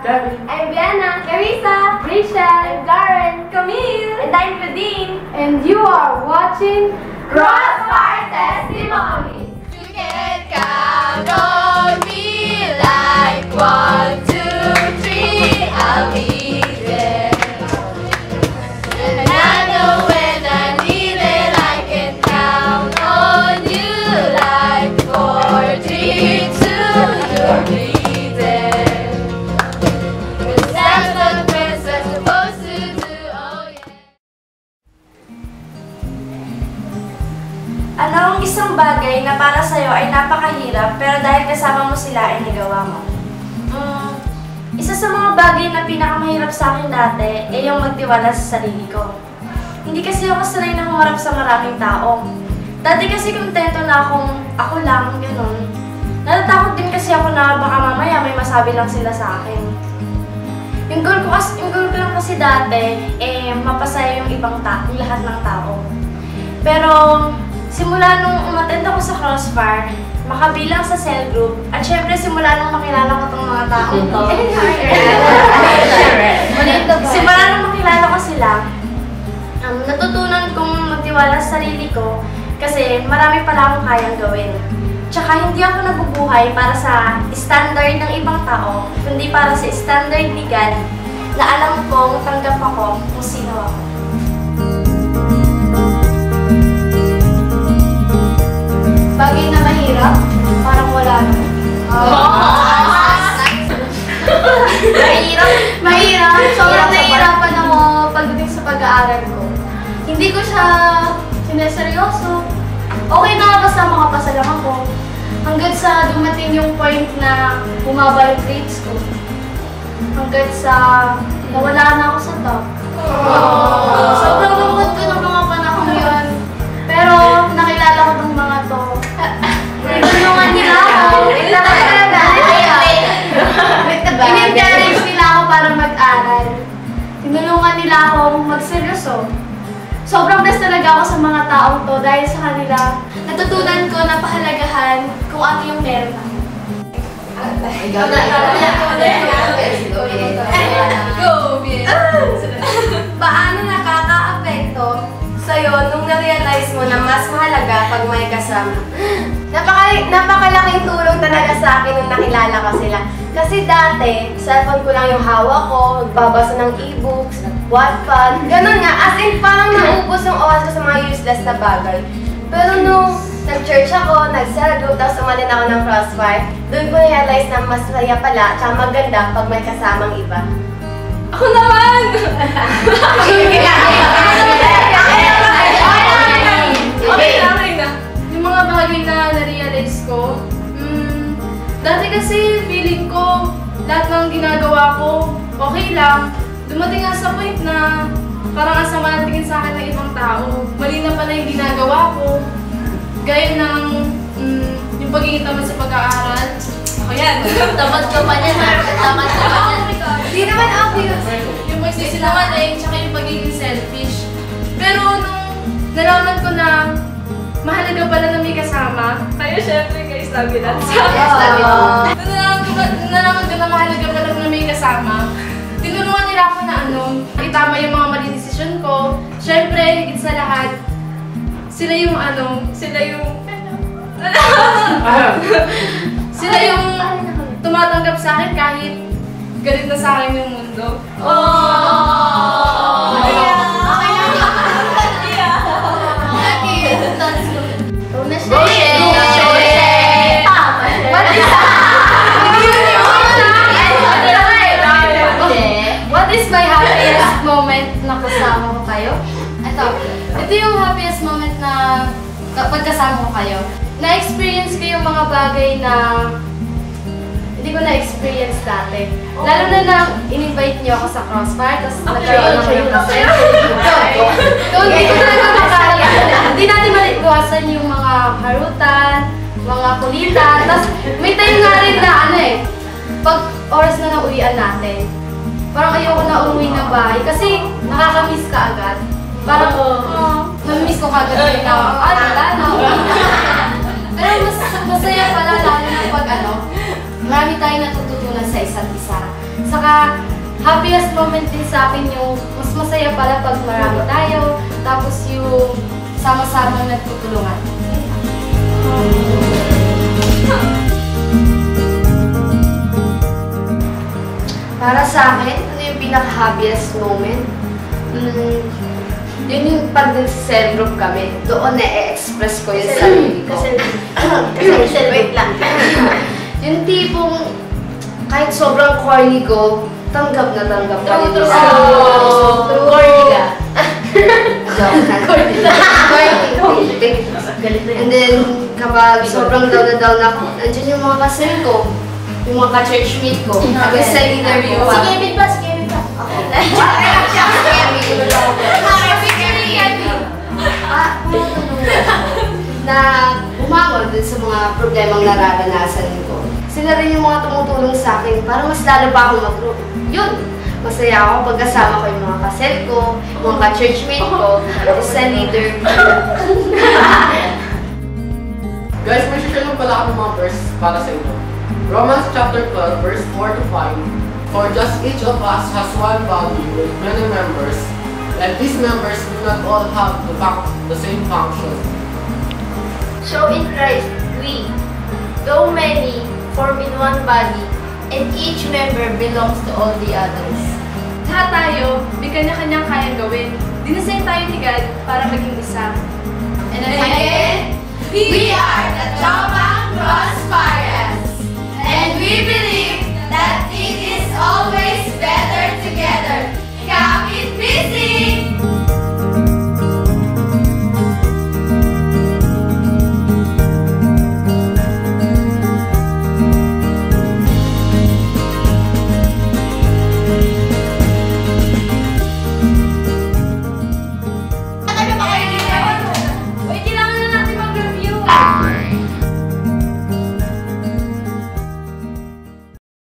Gabby. I'm Vienna, Carissa, Risha, I'm Karen, Camille, and I'm Claudine. And you are watching Crossfire Testimonies. You can count on me like 1, 2, 3, I'll be there. And I know when I need it, I can count on you like 4, 3, 2, you'll be there. 'Cause that's what friends are supposed to do, oh yeah. Ano ang isang bagay na para sa'yo ay napakahirap pero dahil kasama mo sila ay nagawa mo? Isa sa mga bagay na pinakamahirap sa akin dati ay yung magtiwala sa sarili ko. Hindi kasi ako sanay na humarap sa maraming tao. Dati kasi kontento na akong ako lang, ganun. Natatakot din kasi ako na baka mamaya may masabi lang sila sa akin. Yung goal ko lang kasi dati, mapasaya yung yung lahat ng tao. Pero simula nung umattend ako sa Crossfire, makabilang sa cell group, at syempre simula nung makilala ko itong mga tao to. Simula nung makilala ko sila, natutunan kong magtiwala sa sarili ko kasi marami pala akong kayang gawin. Tsaka hindi ako nabubuhay para sa standard ng ibang tao, kundi para sa standard ni God na alam kong tanggap ako kung sino ako. bagay na mahirap, parang wala na. Mahirap. Sobrang nahihirapan ako pagdating sa pag-aaral ko. Hindi ko siya sineseryoso. Okay na basta makapasa lang ako. Hanggang sa dumating yung point na bumaba yung grades ko. Hanggang sa nawala na ako sa top. Sobrang lungkot ko ng mga panahon yun. Pero nakilala ko ng mga to. Tinulungan nila ako. In-encourage nila ako para mag-aral. Tinulungan nila ako magseryoso. Sobrang blessed talaga ako sa mga taong to dahil sa kanila natutunan ko na pahalagahan kung ano yung meron ako. Paano nakaka-apekto sa'yo nung na-realize mo na mas mahalaga pag may kasama? Napakalaking tulong talaga sa akin nung nakilala ko sila. Kasi dati, cellphone ko lang yung hawak ko, magbabasa ng e-books, Wattpad, ganun nga. As in, parang naubos yung oras ko sa mga useless na bagay. Pero nung nag-church ako, nag-cell group, tapos umalin ako ng Crossfire, doon ko na-realize na mas masaya pala, tsaka maganda pag may kasamang iba. Ako naman! Okay na. Yung mga bagay na na-realize ko, dati kasi feeling ko, lahat ng ginagawa ko, okay lang. Dumating nga sa point na parang asama na tingin sa akin ng ibang tao. Mali na pala yung ginagawa ko. Gaya ng yung pagiging tamad sa pag-aaral. Ako yan. Tamad ka pa niyan, tamad ka pa niyan. Hindi naman obvious. Yung magsisinungaling, tsaka yung pagiging selfish. Pero nung nalaman ko na mahalaga pala na may kasama, kaya syempre guys, sabi lang. Nung nalaman ko na mahalaga pala na may kasama, tinulungan nila ako na itama yung mga mali desisyon ko. Syempre, higit sa lahat, sila yung sila yung tumatanggap sa akin kahit galit na sa akin yung mundo. What is my happiest moment na kasama ko kayo? Ito yung happiest moment na kapag kasama ko kayo. Na-experience ko yung mga bagay na hindi ko na-experience dati. Lalo na in-invite niyo ako sa Crossfire, tapos nagkaroon ako ng kasaya. So, hindi ko talaga makakaya. Hindi natin maliwasan yung mga harutan, mga kulitan. Tapos may time nga rin na pag oras na nauwian natin, parang ayoko na umuwi ng bahay kasi nakakamiss ka agad. Parang, namimiss ko kagad rin na, wala na. Pero masaya pala lalo na pag marami tayong natututunan sa isa't isa. Saka, happiest moment din sa akin yung mas masaya pala pag marami tayo, tapos yung sama-sama nagtutulungan. Para sa akin, ano yung pinaka-happiest moment? Yun yung pag nag-cell group kami. Doon na-express ko yung sarili ko. Wait lang. Yung tipong kahit sobrang corny ko, tanggap na tanggap pa rin. True. Corny ka. Corny. And then, kapag sobrang down na down ako, nandiyan yung mga kasel ko, yung mga ka-churchmate ko, sa leader ko pa. Si Kevin ba? Si Kevin ba? Na bumangon dun sa mga problemang nararanasan ko. Sila rin yung mga tumutulong sa akin para mas lalo pa ako mag-group. Yun! Masaya ako pagkasama ko yung mga kasel ko, mga ka-churchmate ko, sa leader. Guys, may share lang pala ako ng mga verse para sa inyo. Romans chapter 12, verse 4 to 5. For just each of us has one body with many members, and these members do not all have the same function. So in Christ, we, though many, form in one body, and each member belongs to all the others. Lahat tayo, may kanya-kanyang kayang gawin. Dinisign tayo ni God para